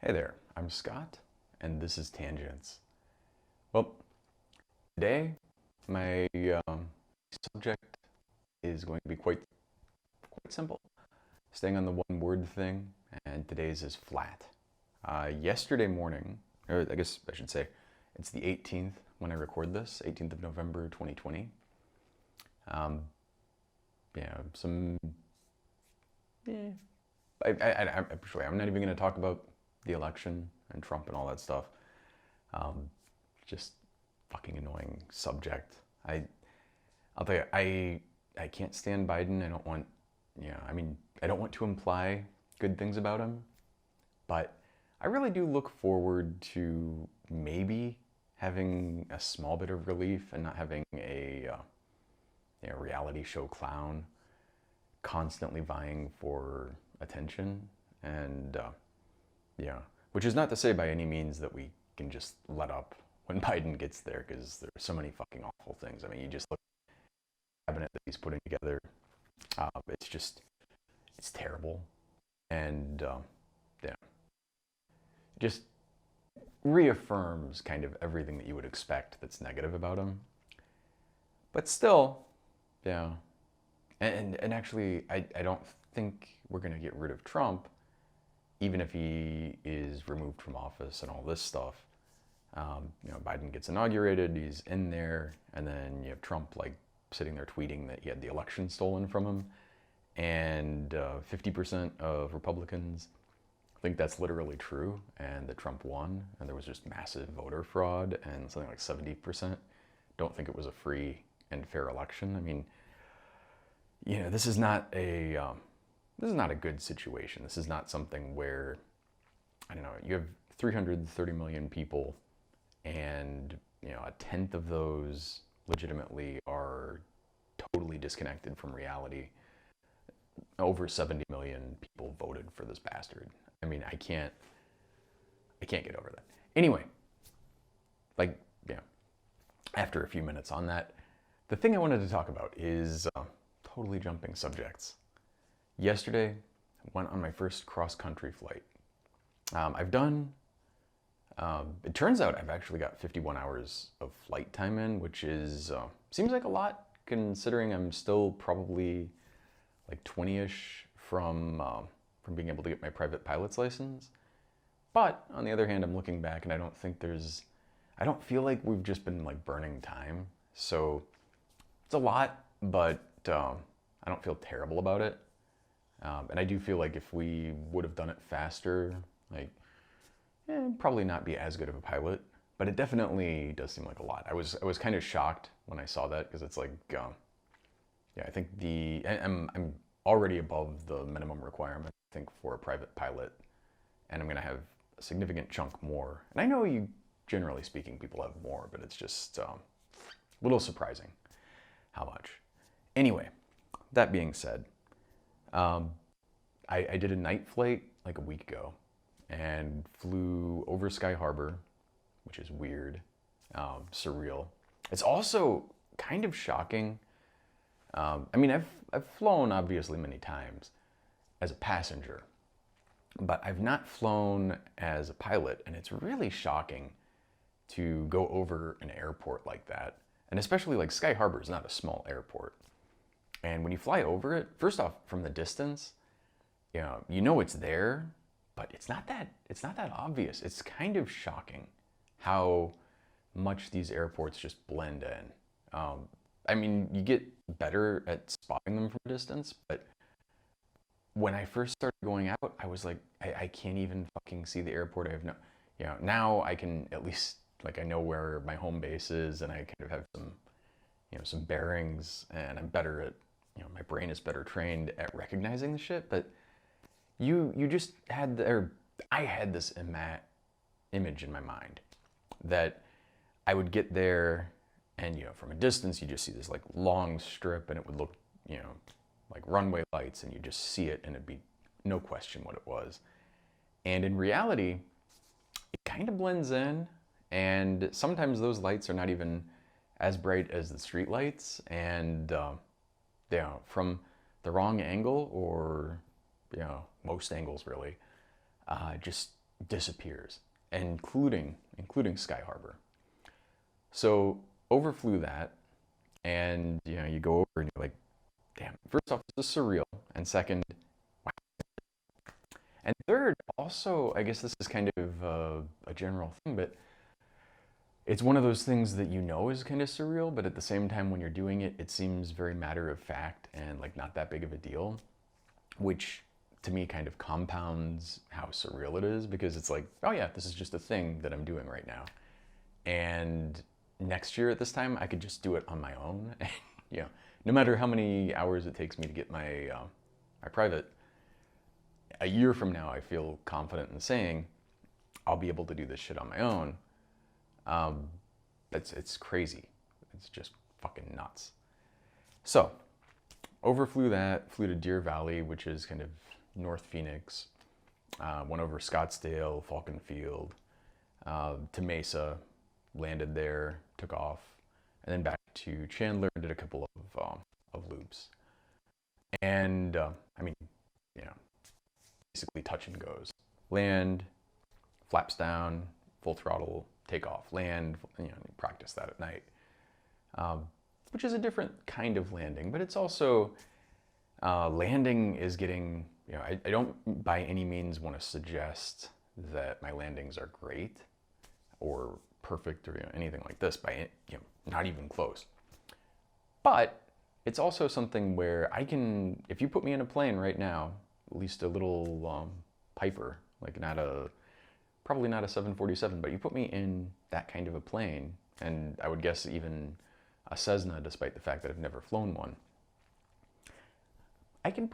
Hey there, I'm Scott, and this is Tangents. Well, today my subject is going to be quite simple, staying on the one word thing, and today's is flat. Yesterday morning, or I guess I should say, it's the 18th when I record this, 18th of November 2020. Um, some, eh, actually, I'm not even going to talk about the election and Trump and all that stuff. Um, just fucking annoying subject. I'll tell you, I can't stand Biden. I don't want, I don't want to imply good things about him, but I really do look forward to maybe having a small bit of relief and not having a reality show clown constantly vying for attention. And yeah, which is not to say by any means that we can just let up when Biden gets there, because there's so many fucking awful things. I mean, you just look at the cabinet that he's putting together. It's terrible, and yeah, just reaffirms kind of everything that you would expect that's negative about him. But still, yeah, and actually, I don't think we're gonna get rid of Trump, even if he is removed from office and all this stuff. Biden gets inaugurated, he's in there, and then you have Trump like sitting there tweeting that he had the election stolen from him, and 50% of Republicans think that's literally true, and that Trump won, and there was just massive voter fraud, and something like 70% don't think it was a free and fair election. I mean, this is not a good situation. This is not something where, I don't know, you have 330 million people, and a tenth of those legitimately are totally disconnected from reality. Over 70 million people voted for this bastard. I mean, I can't get over that. Anyway, like, yeah, after a few minutes on that, the thing I wanted to talk about is totally jumping subjects. Yesterday, I went on my first cross country flight. It turns out I've actually got 51 hours of flight time in, which is, seems like a lot considering I'm still probably like 20-ish from being able to get my private pilot's license. But on the other hand, I'm looking back and I don't feel like we've just been like burning time. So it's a lot, but I don't feel terrible about it. And I do feel like if we would have done it faster, like, probably not be as good of a pilot. But it definitely does seem like a lot. I was kind of shocked when I saw that, because it's like, yeah, I think I'm already above the minimum requirement, I think, for a private pilot, and I'm gonna have a significant chunk more. And I know you, generally speaking, people have more, but it's just a little surprising how much. Anyway, that being said, um, I did a night flight like a week ago and flew over Sky Harbor, which is weird, surreal. It's also kind of shocking. I mean, I've flown obviously many times as a passenger, but I've not flown as a pilot, and it's really shocking to go over an airport like that, and especially like Sky Harbor is not a small airport. And when you fly over it, first off, from the distance, you know it's there, but it's not that obvious. It's kind of shocking how much these airports just blend in. I mean, you get better at spotting them from a distance, but when I first started going out, I was like, I can't even fucking see the airport. I have no, now I can at least, like, I know where my home base is, and I kind of have some, some bearings, and I'm better at, my brain is better trained at recognizing the shit. But you just had or I had this image in my mind that I would get there, and from a distance you just see this like long strip, and it would look, like runway lights, and you just see it, and it'd be no question what it was. And in reality, it kind of blends in, and sometimes those lights are not even as bright as the street lights, and from the wrong angle, or most angles really, just disappears, including Sky Harbor. So overflew that, and you go over and you're like, damn. First off, this is surreal, and second, wow. And third, also, I guess this is kind of a general thing, but it's one of those things that is kind of surreal, but at the same time, when you're doing it, it seems very matter of fact and like not that big of a deal, which to me kind of compounds how surreal it is, because it's like, oh yeah, this is just a thing that I'm doing right now. And next year at this time, I could just do it on my own. No matter how many hours it takes me to get my private, a year from now, I feel confident in saying I'll be able to do this shit on my own. It's crazy. It's just fucking nuts. So, overflew that, flew to Deer Valley, which is kind of North Phoenix. Went over Scottsdale, Falcon Field, to Mesa, landed there, took off, and then back to Chandler and did a couple of loops. And basically touch and goes. Land, flaps down, full throttle, take off, land, practice that at night. Which is a different kind of landing, but it's also, landing is getting, I don't by any means want to suggest that my landings are great or perfect or anything like this, not even close. But it's also something where I can, if you put me in a plane right now, at least a little Piper, like probably not a 747, but you put me in that kind of a plane, and I would guess even a Cessna, despite the fact that I've never flown one, I can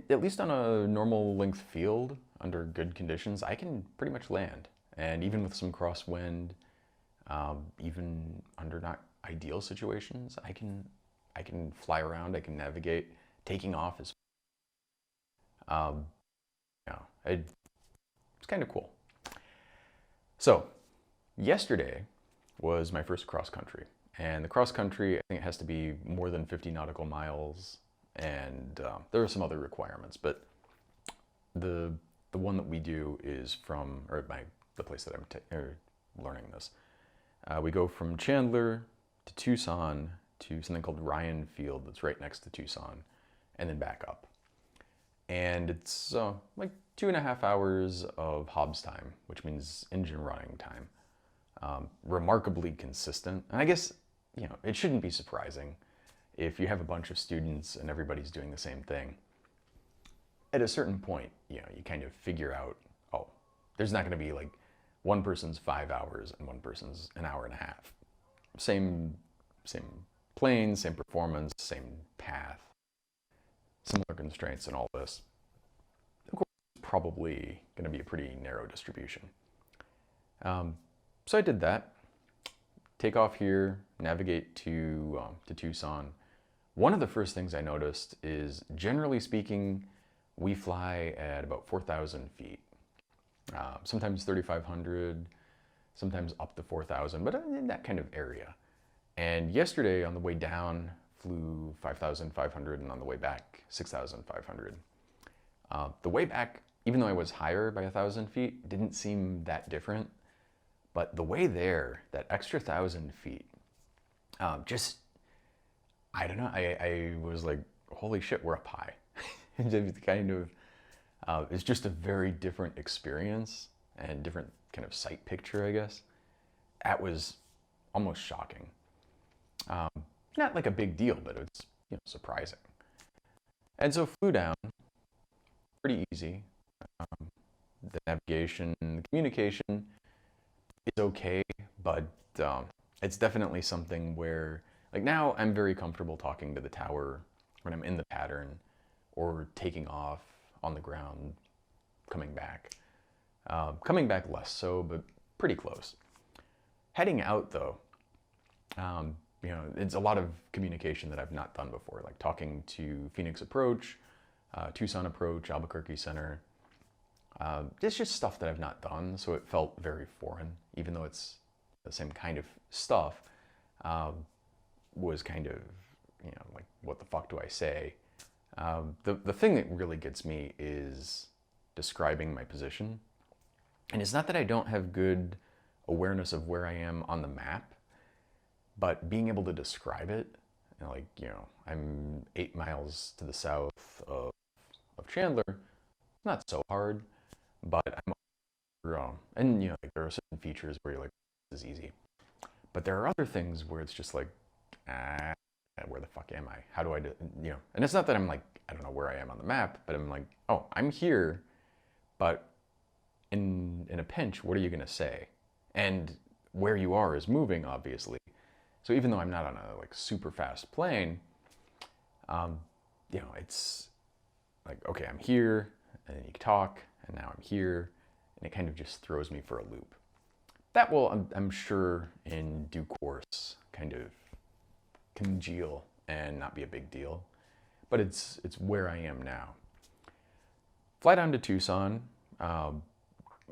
at least on a normal length field, under good conditions, I can pretty much land. And even with some crosswind, even under not ideal situations, I can fly around, I can navigate. Taking off is, it's kind of cool. So, yesterday was my first cross country. And the cross country, I think it has to be more than 50 nautical miles, and there are some other requirements, but the one that we do is from, the place that I'm learning this. We go from Chandler to Tucson to something called Ryan Field that's right next to Tucson, and then back up. And it's like 2.5 hours of Hobbs time, which means engine running time. Remarkably consistent. And I guess, it shouldn't be surprising if you have a bunch of students and everybody's doing the same thing. At a certain point, you kind of figure out, oh, there's not going to be like one person's 5 hours and one person's an hour and a half. Same plane, same performance, same path, similar constraints and all this. Of course, it's probably going to be a pretty narrow distribution. So I did that. Take off here, navigate to Tucson. One of the first things I noticed is, generally speaking, we fly at about 4,000 feet. Sometimes 3,500, sometimes up to 4,000, but in that kind of area. And yesterday on the way down, flew 5,500, and on the way back, 6,500. The way back, even though I was higher by 1,000 feet, didn't seem that different. But the way there, that extra 1,000 feet, I don't know, I was like, holy shit, we're up high. It's just a very different experience and different kind of sight picture, I guess. That was almost shocking. Not like a big deal, but it's surprising. And so flew down, pretty easy. The navigation, the communication is okay, but it's definitely something where, like, now I'm very comfortable talking to the tower when I'm in the pattern or taking off on the ground, coming back. Coming back less so, but pretty close. Heading out though, it's a lot of communication that I've not done before, like talking to Phoenix Approach, Tucson Approach, Albuquerque Center. It's just stuff that I've not done, so it felt very foreign, even though it's the same kind of stuff. Was kind of, like, what the fuck do I say? The thing that really gets me is describing my position. And it's not that I don't have good awareness of where I am on the map, but being able to describe it, like, I'm 8 miles to the south of Chandler, not so hard, but I'm and like there are certain features where you're like, this is easy. But there are other things where it's just like, ah, where the fuck am I? How do I do, and it's not that I'm like, I don't know where I am on the map, but I'm like, oh, I'm here, but in a pinch, what are you gonna say? And where you are is moving, obviously. So even though I'm not on a like super fast plane, um, it's like, okay, I'm here, and then you talk, and now I'm here, and it kind of just throws me for a loop. That will, I'm sure, in due course, kind of congeal and not be a big deal. But it's where I am now. Fly down to Tucson.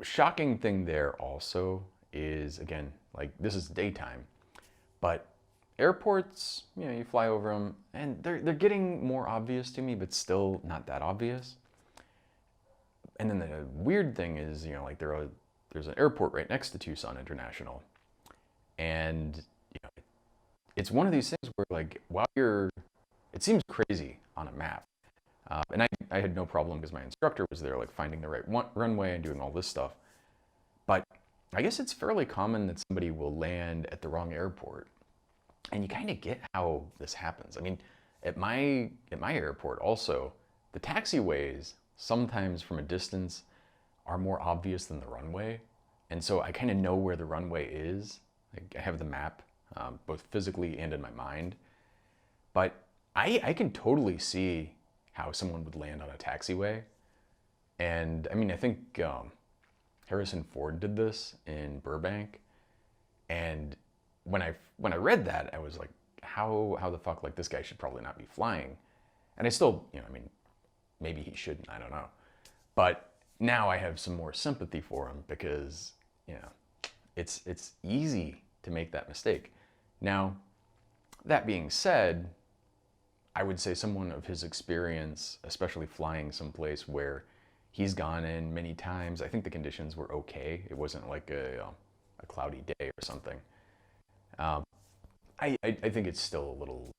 Shocking thing there also is, again, like this is daytime, but airports, you fly over them, and they're getting more obvious to me, but still not that obvious. And then the weird thing is, like there's an airport right next to Tucson International, and it's one of these things where like it seems crazy on a map, and I had no problem because my instructor was there, like finding the right runway and doing all this stuff. But I guess it's fairly common that somebody will land at the wrong airport, and you kind of get how this happens. I mean, at my airport also, the taxiways sometimes from a distance are more obvious than the runway, and so I kind of know where the runway is. I have the map, both physically and in my mind, but I can totally see how someone would land on a taxiway. And I mean, I think Harrison Ford did this in Burbank, and when I read that, I was like, how the fuck, like this guy should probably not be flying. And I still, I mean, maybe he shouldn't, I don't know. But now I have some more sympathy for him because, it's easy to make that mistake. Now, that being said, I would say someone of his experience, especially flying someplace where he's gone in many times, I think the conditions were okay. It wasn't like a cloudy day or something. I think it's still a little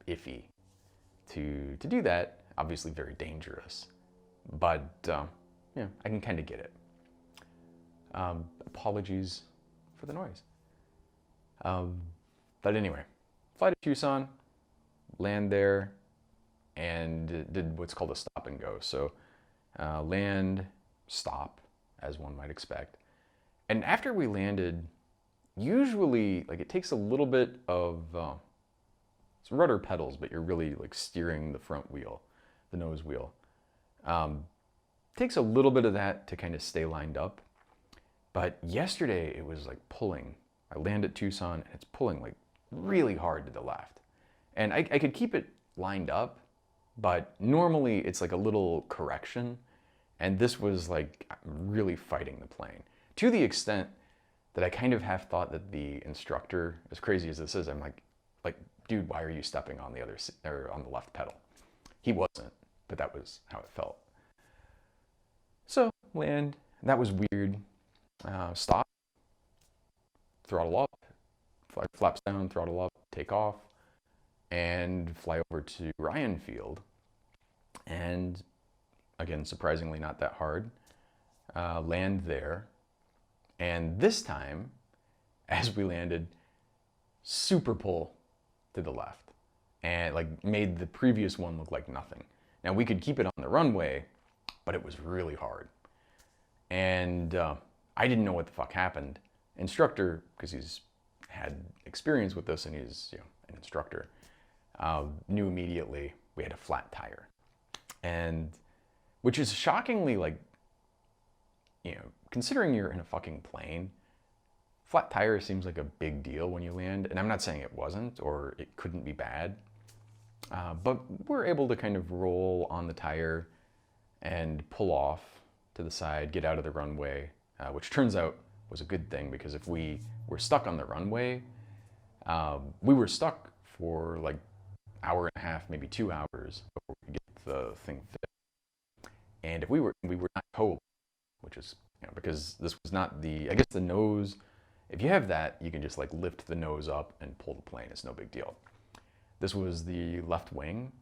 iffy to do that. Obviously, very dangerous, but I can kind of get it. Apologies for the noise. But anyway, fly to Tucson, land there, and did what's called a stop and go. So land, stop, as one might expect. And after we landed, usually like it takes a little bit of some rudder pedals, but you're really like steering the front wheel, the nose wheel. Takes a little bit of that to kind of stay lined up. But yesterday it was like pulling. I land at Tucson and it's pulling like really hard to the left. And I could keep it lined up, but normally it's like a little correction. And this was like really fighting the plane to the extent that I kind of half thought that the instructor, as crazy as this is, I'm like, dude, why are you stepping on the or on the left pedal? He wasn't, but that was how it felt. So land, that was weird. Stop, throttle up, flaps down, throttle up, take off, and fly over to Ryan Field. And again, surprisingly not that hard. Land there. And this time, as we landed, super pull to the left. And like made the previous one look like nothing. Now we could keep it on the runway, but it was really hard. And I didn't know what the fuck happened. Instructor, because he's had experience with this and he's an instructor, knew immediately we had a flat tire. And which is shockingly like, considering you're in a fucking plane, flat tire seems like a big deal when you land. And I'm not saying it wasn't or it couldn't be bad, but we're able to kind of roll on the tire and pull off to the side, get out of the runway, which turns out was a good thing because if we were stuck on the runway, we were stuck for like hour and a half, maybe 2 hours before we could get the thing fixed. And if we were not towable, which is because this was not I guess the nose, if you have that, you can just like lift the nose up and pull the plane. It's no big deal. This was the left wing,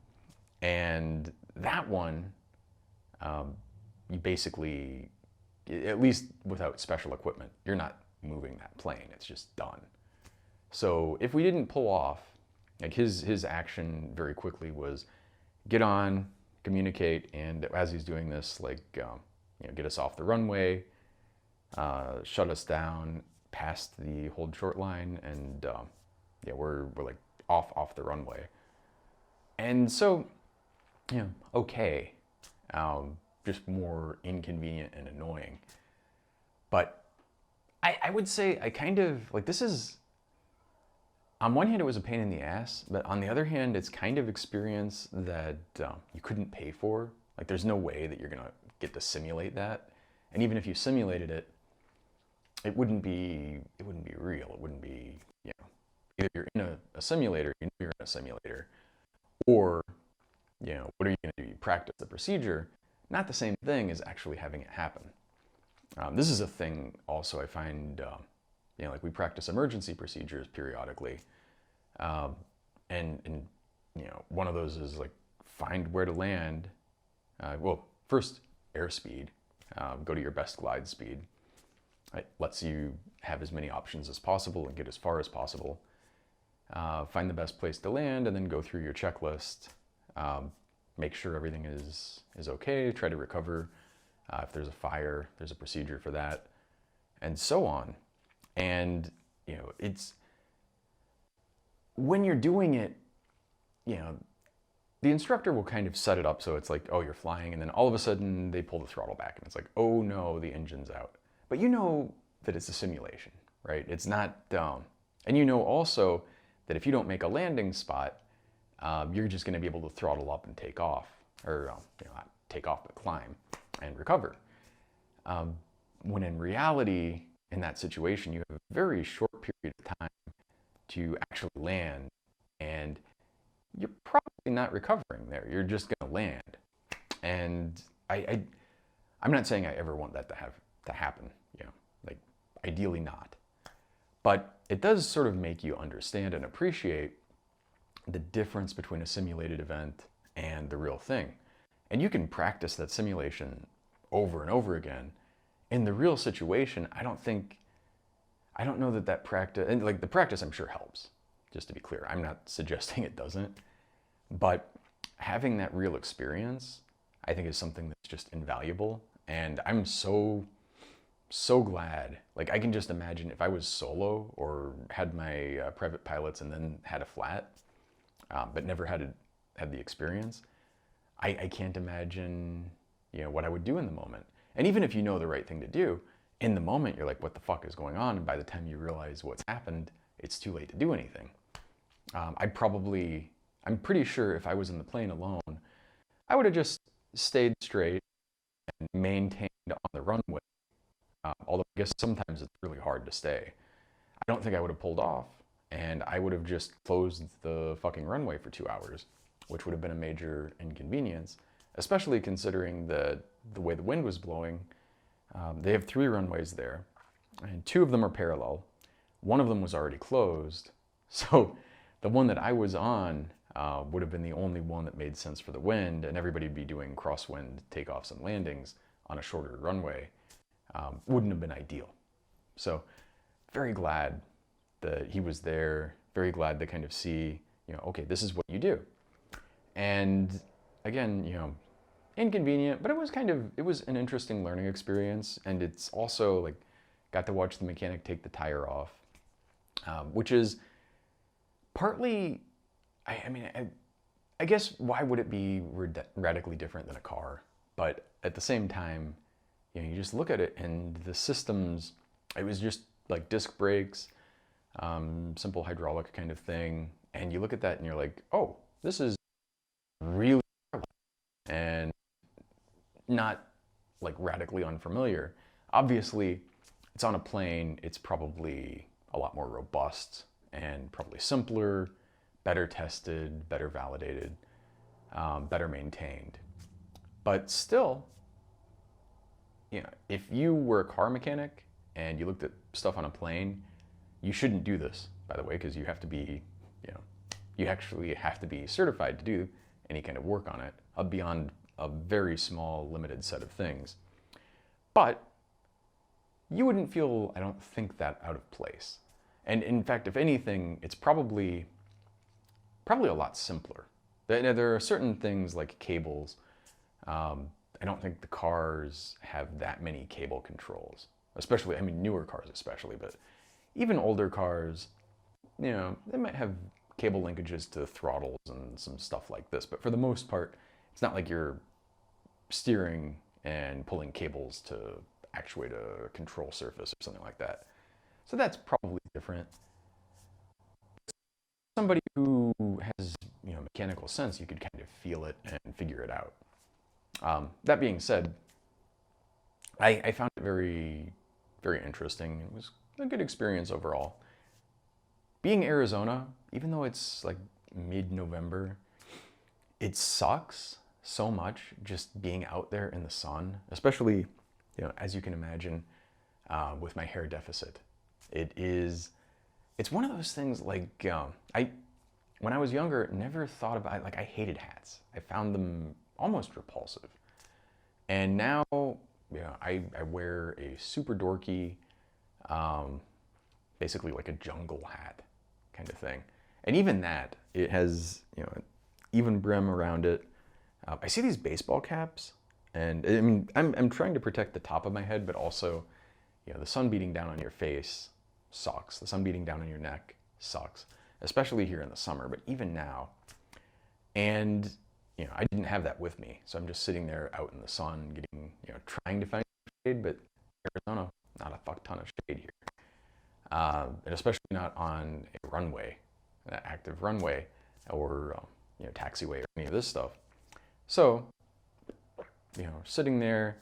and that one, you basically, at least without special equipment, you're not moving that plane. It's just done. So if we didn't pull off, like his action very quickly was get on, communicate, and as he's doing this, like get us off the runway, shut us down past the hold short line, and we're like off the runway. And so, okay, just more inconvenient and annoying. But I would say I kind of like this is. On one hand, it was a pain in the ass, but on the other hand, it's kind of experience that you couldn't pay for. Like, there's no way that you're gonna get to simulate that, and even if you simulated it, it wouldn't be real. It wouldn't be, either you're in a simulator, you know you're in a simulator, or what are you gonna do? You practice the procedure. Not the same thing as actually having it happen. This is a thing also I find. Like we practice emergency procedures periodically, and one of those is like find where to land. Well, first airspeed, go to your best glide speed. It lets you have as many options as possible and get as far as possible. Find the best place to land, and then go through your checklist. Make sure everything is okay. Try to recover. If there's a fire, there's a procedure for that, and so on. And it's when you're doing it, the instructor will kind of set it up so it's like, oh, you're flying, and then all of a sudden they pull the throttle back and it's like, oh no, the engine's out. But you know that it's a simulation, right? It's not down. And also that if you don't make a landing spot, you're just going to be able to throttle up and take off, or not take off but climb and recover. When in reality, in that situation, you have a very short period of time to actually land, and you're probably not recovering there. You're just going to land. And I'm not saying I ever want that to happen, like ideally not. But it does sort of make you understand and appreciate the difference between a simulated event and the real thing. And you can practice that simulation over and over again. In the real situation, I don't know that practice, and like the practice I'm sure helps, just to be clear. I'm not suggesting it doesn't, but having that real experience, I think is something that's just invaluable. And I'm so glad, like I can just imagine if I was solo or had my private pilots and then had a flat, but never had the experience, I can't imagine, what I would do in the moment. And even if you know the right thing to do, in the moment you're like, what the fuck is going on? And by the time you realize what's happened, it's too late to do anything. I'm pretty sure if I was in the plane alone, I would have just stayed straight and maintained on the runway. Although I guess sometimes it's really hard to stay. I don't think I would have pulled off, and I would have just closed the fucking runway for 2 hours, which would have been a major inconvenience, especially considering the way the wind was blowing. They have 3 runways there, and 2 of them are parallel. One of them was already closed, so the one that I was on would have been the only one that made sense for the wind, and everybody would be doing crosswind takeoffs and landings on a shorter runway. Wouldn't have been ideal. So very glad that he was there, very glad to kind of see, okay, this is what you do. And again, inconvenient, but it was an interesting learning experience. And it's also like, got to watch the mechanic take the tire off, which is partly, I guess, why would it be radically different than a car? But at the same time, you just look at it and the systems, it was just like disc brakes, simple hydraulic kind of thing. And you look at that and you're like, oh, this is really and not like radically unfamiliar. Obviously, it's on a plane. It's probably a lot more robust and probably simpler, better tested, better validated, better maintained. But still, if you were a car mechanic and you looked at stuff on a plane, you shouldn't do this, by the way, because you have to be, you actually have to be certified to do any kind of work on it, beyond a very small, limited set of things. But you wouldn't feel, I don't think, that out of place. And in fact, if anything, it's probably a lot simpler. There are certain things like cables. I don't think the cars have that many cable controls, especially, I mean, newer cars especially, but even older cars, they might have cable linkages to throttles and some stuff like this. But for the most part, it's not like you're steering and pulling cables to actuate a control surface or something like that. So that's probably different. Somebody who has mechanical sense, you could kind of feel it and figure it out. That being said, I found it very, very interesting. It was a good experience overall. Being Arizona, even though it's like mid-November, it sucks so much just being out there in the sun, especially, as you can imagine, with my hair deficit. It's one of those things like, when I was younger, never thought about, like, I hated hats. I found them almost repulsive. And now, I wear a super dorky, basically like a jungle hat kind of thing. And even that, it has, an even brim around it. I see these baseball caps, and I mean, I'm trying to protect the top of my head, but also, the sun beating down on your face sucks. The sun beating down on your neck sucks, especially here in the summer, but even now. And, I didn't have that with me. So I'm just sitting there out in the sun, getting, trying to find shade, but Arizona, not a fuck ton of shade here. And especially not on a runway, an active runway, or, taxiway or any of this stuff. So, sitting there,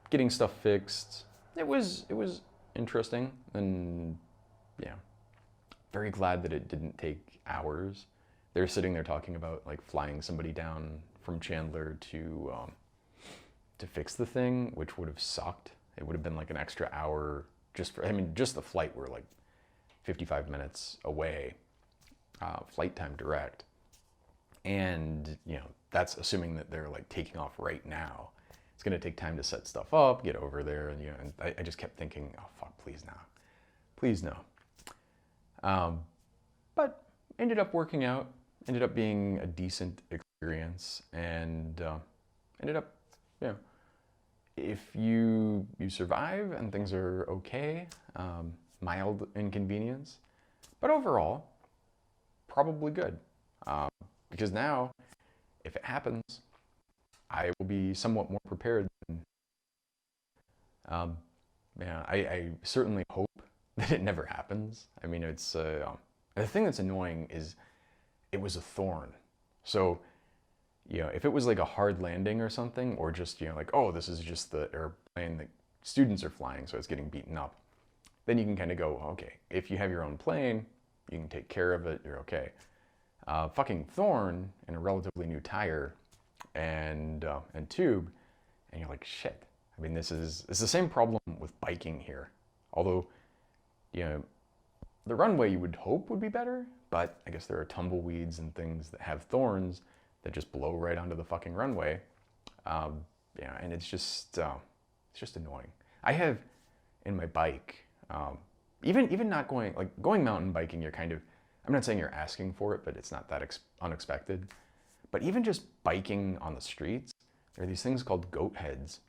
getting stuff fixed, it was interesting, and very glad that it didn't take hours. They're sitting there talking about like flying somebody down from Chandler to fix the thing, which would have sucked. It would have been like an extra hour just the flight were like 55 minutes away, flight time direct. And, that's assuming that they're like taking off right now. It's going to take time to set stuff up, get over there. And, and I just kept thinking, oh, fuck, please no. Please no. But ended up working out, ended up being a decent experience, and ended up, if you survive and things are okay, mild inconvenience, but overall, probably good. Because now, if it happens, I will be somewhat more prepared. I certainly hope that it never happens. I mean, it's the thing that's annoying is it was a thorn. So, if it was like a hard landing or something, or just, like, oh, this is just the airplane that students are flying, so it's getting beaten up, then you can kind of go, okay, if you have your own plane, you can take care of it, you're okay. Fucking thorn and a relatively new tire and tube, and you're like, shit. I mean, it's the same problem with biking here. Although, the runway you would hope would be better, but I guess there are tumbleweeds and things that have thorns that just blow right onto the fucking runway. And it's just annoying. I have in my bike, even not going mountain biking, you're kind of, I'm not saying you're asking for it, but it's not that unexpected. But even just biking on the streets, there are these things called goat heads.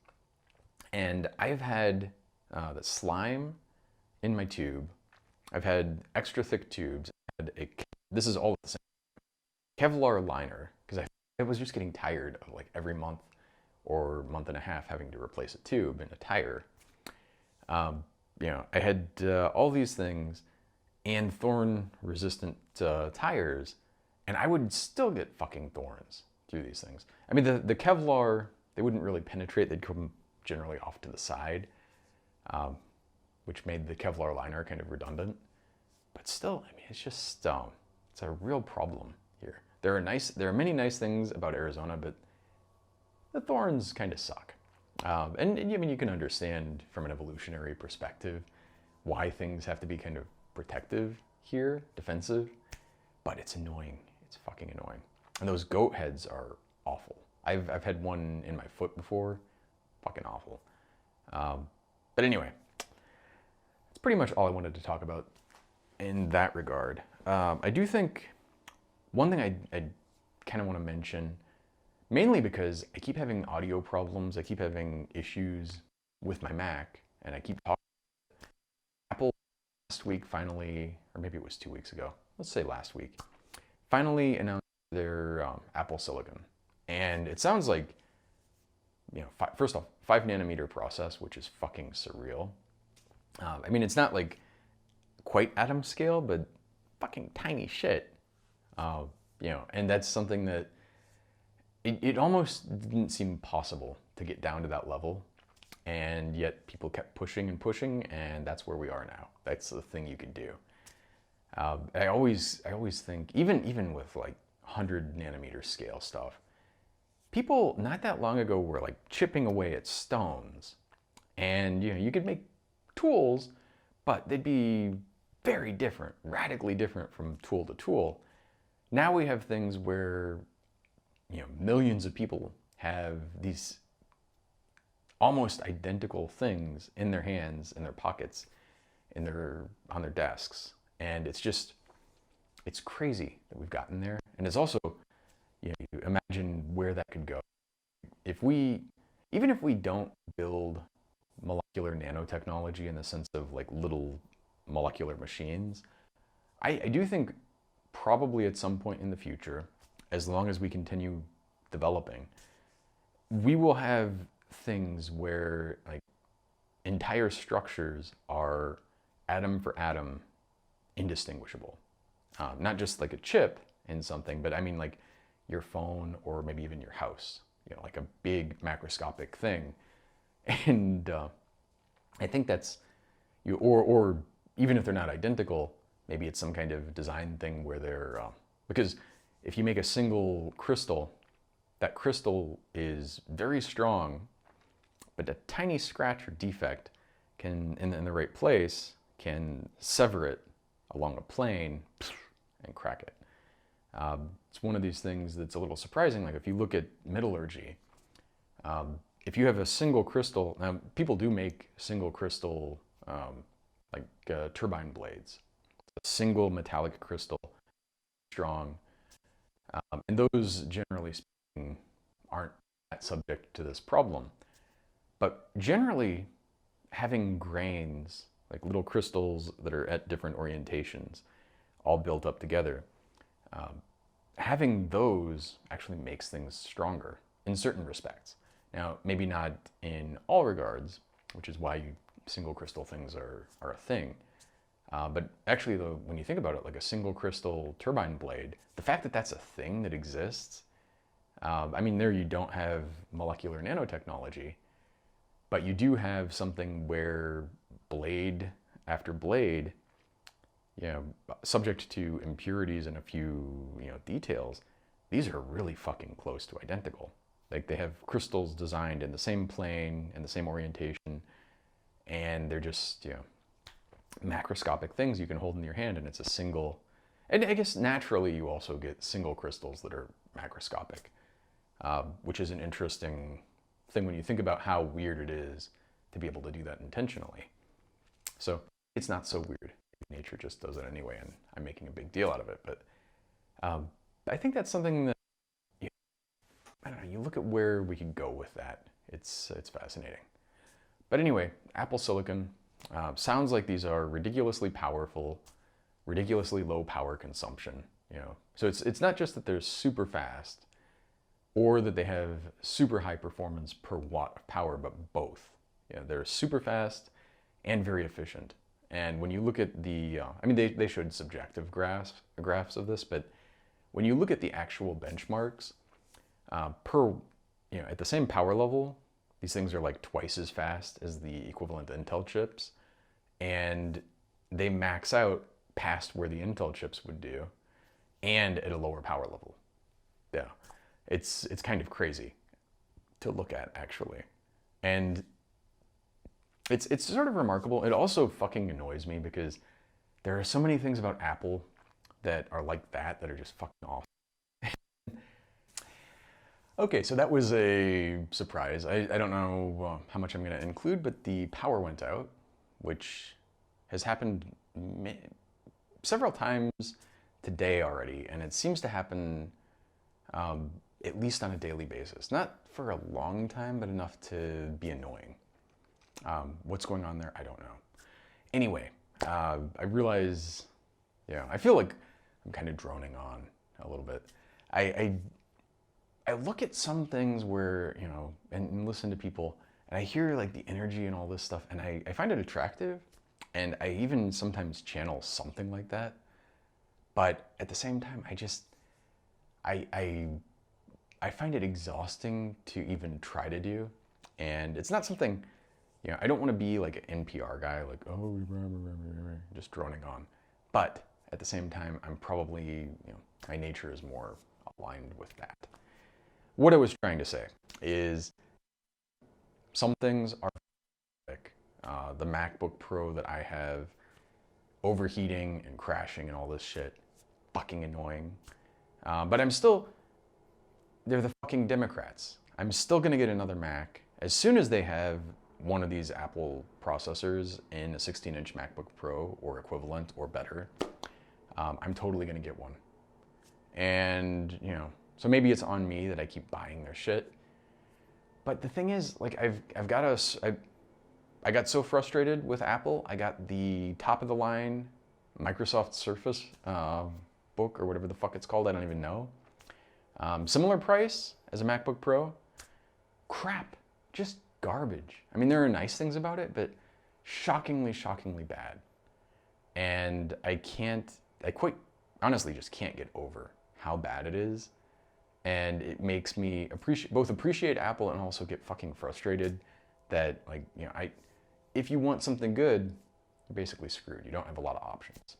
And I've had the slime in my tube. I've had extra thick tubes. This is all the same Kevlar liner, because I was just getting tired of like every month or month and a half having to replace a tube and a tire. I had all these things and thorn-resistant tires, and I would still get fucking thorns through these things. I mean, the Kevlar, they wouldn't really penetrate. They'd come generally off to the side, which made the Kevlar liner kind of redundant. But still, I mean, it's just, it's a real problem here. There are many nice things about Arizona, but the thorns kind of suck. And I mean, you can understand from an evolutionary perspective why things have to be kind of protective here, defensive, but it's annoying. It's fucking annoying. And those goat heads are awful. I've had one in my foot before. Fucking awful. But anyway, that's pretty much all I wanted to talk about in that regard. I do think one thing I kind of want to mention, mainly because I keep having audio problems, I keep having issues with my Mac, and I keep talking. Apple last week finally, or maybe it was 2 weeks ago, let's say last week, finally announced their Apple Silicon. And it sounds like, first off, 5 nanometer process, which is fucking surreal. I mean, it's not like quite atom scale, but fucking tiny shit. And that's something that it almost didn't seem possible to get down to that level. And yet people kept pushing and pushing, and that's where we are now. That's the thing you could do. I always think, even with like 100 nanometer scale stuff, people not that long ago were like chipping away at stones, and you could make tools, but they'd be very different, radically different from tool to tool. Now we have things where millions of people have these almost identical things in their hands, in their pockets, on their desks, and it's crazy that we've gotten there. And it's also, you imagine where that could go even if we don't build molecular nanotechnology in the sense of like little molecular machines. I do think probably at some point in the future, as long as we continue developing, we will have things where like entire structures are atom for atom indistinguishable. Not just like a chip in something, but I mean like your phone or maybe even your house, like a big macroscopic thing. And I think that's or even if they're not identical, maybe it's some kind of design thing where they're because if you make a single crystal, that crystal is very strong, but a tiny scratch or defect can, in the right place, can sever it along a plane and crack it. It's one of these things that's a little surprising. Like if you look at metallurgy, if you have a single crystal, now people do make single crystal turbine blades, a single metallic crystal, strong, and those generally speaking aren't that subject to this problem. But generally, having grains, like little crystals that are at different orientations, all built up together, having those actually makes things stronger in certain respects. Now, maybe not in all regards, which is why single crystal things are a thing. But actually, though, when you think about it, like a single crystal turbine blade, the fact that that's a thing that exists, I mean, there you don't have molecular nanotechnology, but you do have something where blade after blade, subject to impurities and a few, details, these are really fucking close to identical. Like they have crystals designed in the same plane and the same orientation, and they're just, macroscopic things you can hold in your hand, and it's a single. And I guess naturally you also get single crystals that are macroscopic, which is an interesting thing when you think about how weird it is to be able to do that intentionally. So it's not so weird. Nature just does it anyway, and I'm making a big deal out of it. But I think that's something that, I don't know, you look at where we could go with that. It's fascinating. But anyway, Apple Silicon, sounds like these are ridiculously powerful, ridiculously low power consumption. So it's not just that they're super fast or that they have super high performance per watt of power, but both. They're super fast and very efficient. And when you look at the, they showed subjective graphs of this, but when you look at the actual benchmarks, at the same power level, these things are like twice as fast as the equivalent Intel chips, and they max out past where the Intel chips would do, and at a lower power level. Yeah, it's kind of crazy to look at, actually. And it's sort of remarkable. It also fucking annoys me because there are so many things about Apple that are like that are just fucking awful. Okay, so that was a surprise. I don't know how much I'm going to include, but the power went out, which has happened several times today already, and it seems to happen at least on a daily basis. Not for a long time, but enough to be annoying. What's going on there? I don't know. Anyway, I realize, I feel like I'm kind of droning on a little bit. I look at some things where, and listen to people, and I hear like the energy and all this stuff, and I find it attractive, and I even sometimes channel something like that. But at the same time, I find it exhausting to even try to do. And it's not something, I don't want to be like an NPR guy, like, oh, just droning on. But at the same time, I'm probably, my nature is more aligned with that. What I was trying to say is some things are the MacBook Pro that I have overheating and crashing and all this shit, fucking annoying. But they're the fucking Democrats. I'm still gonna get another Mac as soon as they have one of these Apple processors in a 16-inch MacBook Pro or equivalent or better. I'm totally gonna get one. And, so maybe it's on me that I keep buying their shit. But the thing is, like, I got so frustrated with Apple. I got the top of the line Microsoft Surface book or whatever the fuck it's called. I don't even know. Similar price as a MacBook Pro. Crap, just garbage. I mean, there are nice things about it, but shockingly, shockingly bad. And I quite honestly just can't get over how bad it is. And it makes me both appreciate Apple and also get fucking frustrated that, like, if you want something good, you're basically screwed. You don't have a lot of options.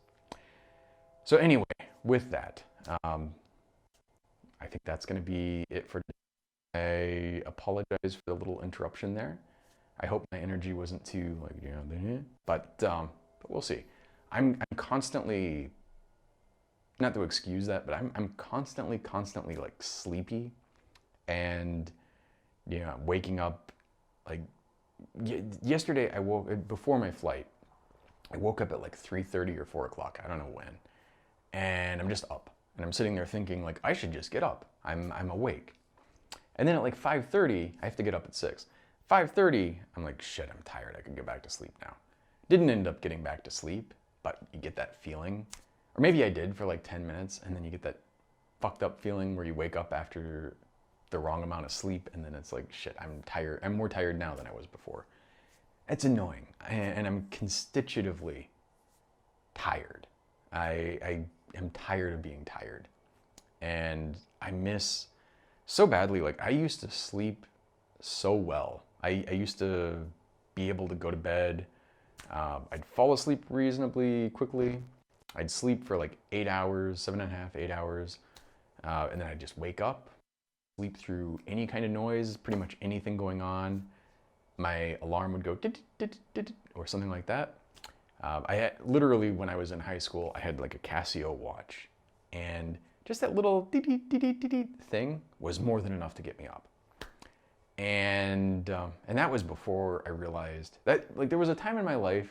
So anyway, with that, I think that's going to be it for today. I apologize for the little interruption there. I hope my energy wasn't too, but we'll see. I'm constantly, not to excuse that, but I'm constantly like sleepy, and waking up like yesterday. Before my flight, I woke up at like 3:30 or 4 o'clock. I don't know when, and I'm just up, and I'm sitting there thinking like I should just get up. I'm awake, and then at like 5:30, I have to get up at 6. 5:30, I'm like, shit, I'm tired. I could go back to sleep now. Didn't end up getting back to sleep, but you get that feeling. Or maybe I did for like 10 minutes, and then you get that fucked up feeling where you wake up after the wrong amount of sleep, and then it's like, shit, I'm tired. I'm more tired now than I was before. It's annoying, and I'm constitutively tired. I am tired of being tired, and I miss so badly. Like, I used to sleep so well. I used to be able to go to bed. I'd fall asleep reasonably quickly. I'd sleep for like 8 hours, 7.5, 8 hours, and then I'd just wake up, sleep through any kind of noise, pretty much anything going on. My alarm would go or something like that. I had, literally, when I was in high school, I had like a Casio watch, and just that little thing was more than enough to get me up. And that was before I realized that, like, there was a time in my life,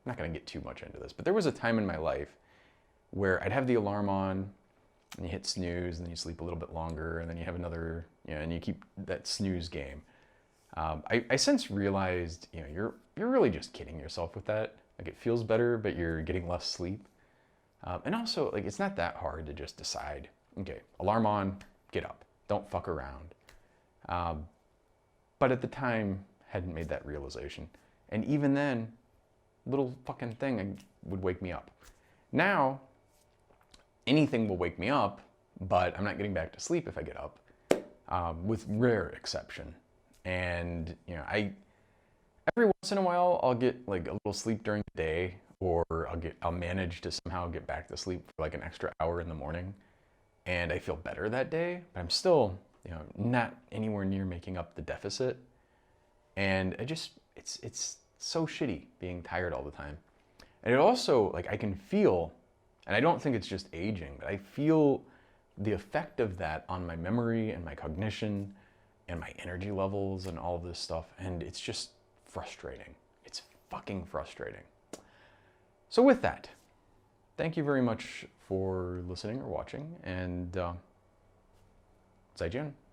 I'm not gonna get too much into this, but there was a time in my life where I'd have the alarm on, and you hit snooze, and then you sleep a little bit longer, and then you have another, and you keep that snooze game. I since realized, you're really just kidding yourself with that. Like, it feels better, but you're getting less sleep. And also, like, it's not that hard to just decide, okay, alarm on, get up, don't fuck around. But at the time, hadn't made that realization. And even then, little fucking thing would wake me up. Now, anything will wake me up, but I'm not getting back to sleep if I get up, with rare exception. And, every once in a while, I'll get like a little sleep during the day, or I'll manage to somehow get back to sleep for like an extra hour in the morning, and I feel better that day, but I'm still, not anywhere near making up the deficit. And it's so shitty being tired all the time. And it also, like, I can feel, and I don't think it's just aging, but I feel the effect of that on my memory and my cognition and my energy levels and all of this stuff. And it's just frustrating. It's fucking frustrating. So with that, thank you very much for listening or watching, and 再见。